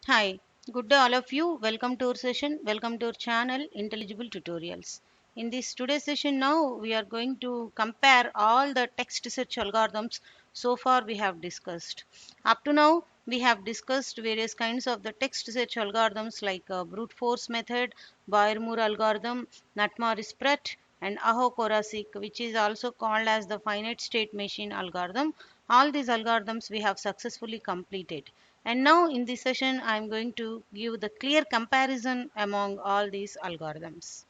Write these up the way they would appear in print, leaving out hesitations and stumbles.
Hi, good day all of you. Welcome to our session. Welcome to our channel Intelligible Tutorials. In this today's session now we are going to compare all the text search algorithms so far we have discussed. Up to now we have discussed various kinds of the text search algorithms like brute force method, Boyer-Moore algorithm, Nutmar-Sprat and Aho-Korasik, which is also called as the finite state machine algorithm. All these algorithms we have successfully completed. And now in this session, I am going to give the clear comparison among all these algorithms.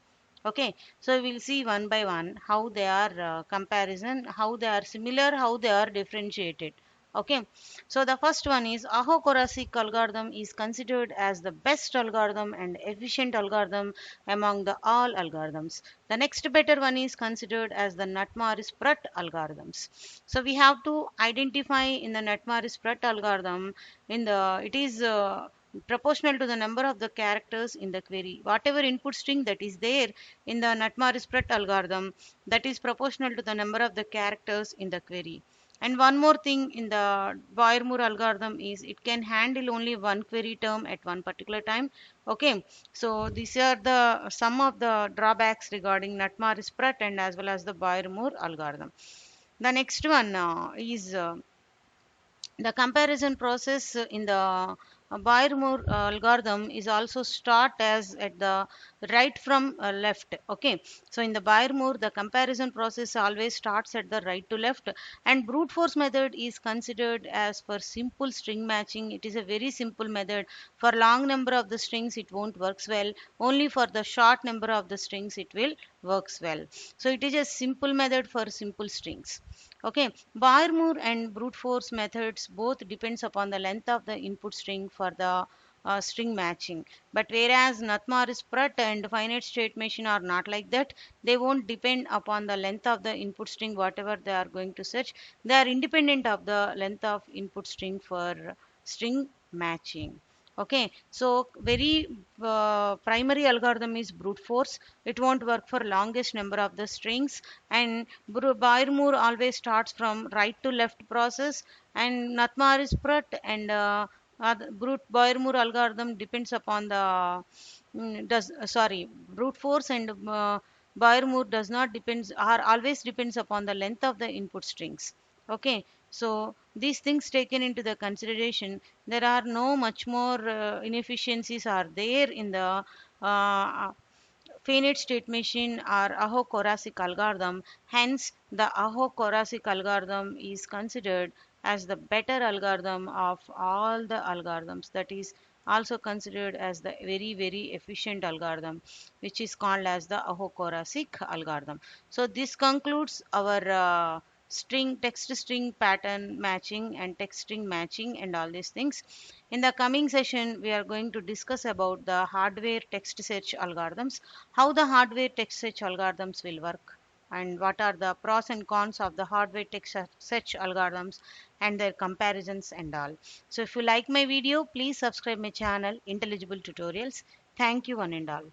Okay, so we'll see one by one how they are comparison, how they are similar, how they are differentiated. Okay, so the first one is Aho-Korasik algorithm is considered as the best algorithm and efficient algorithm among the all algorithms. The next better one is considered as the Nutmar-Sprat algorithms. So we have to identify in the Nutmar-Sprat algorithm in the it is proportional to the number of the characters in the query. Whatever input string that is there in the Nutmar-Sprat algorithm, that is proportional to the number of the characters in the query. And one more thing in the Boyer-Moore algorithm is it can handle only one query term at one particular time. Okay, so these are the some of the drawbacks regarding Nutmar-Sprat and as well as the Boyer-Moore algorithm. The next one is the comparison process in the Boyer-Moore algorithm is also start as at the right from left. Okay, so in the Boyer-Moore, the comparison process always starts at the right to left, and brute force method is considered as for simple string matching. It is a very simple method. For long number of the strings, it won't works well. Only for the short number of the strings, it will works well. So it is a simple method for simple strings. Okay, Boyer-Moore and brute force methods both depends upon the length of the input string for the string matching. But whereas Nutmar-Sprat and finite state machine are not like that, they won't depend upon the length of the input string whatever they are going to search. They are independent of the length of input string for string matching. Okay, so very primary algorithm is brute force. It won't work for longest number of the strings, and Boyer-Moore always starts from right to left process, and Nutmar-Sprat and brute Boyer-Moore algorithm depends upon the does sorry brute force and Boyer-Moore does not depends are always depends upon the length of the input strings. Okay, so these things taken into the consideration, there are no much more inefficiencies are there in the finite state machine or Aho-Korasik algorithm. Hence, the Aho-Korasik algorithm is considered as the better algorithm of all the algorithms. That is also considered as the very efficient algorithm, which is called as the Aho-Korasik algorithm. So this concludes our string text string pattern matching and text string matching and all these things. In the coming session, we are going to discuss about the hardware text search algorithms, how the hardware text search algorithms will work, and what are the pros and cons of the hardware text search algorithms and their comparisons and all. So if you like my video, please subscribe my channel Intelligible Tutorials. Thank you one and all.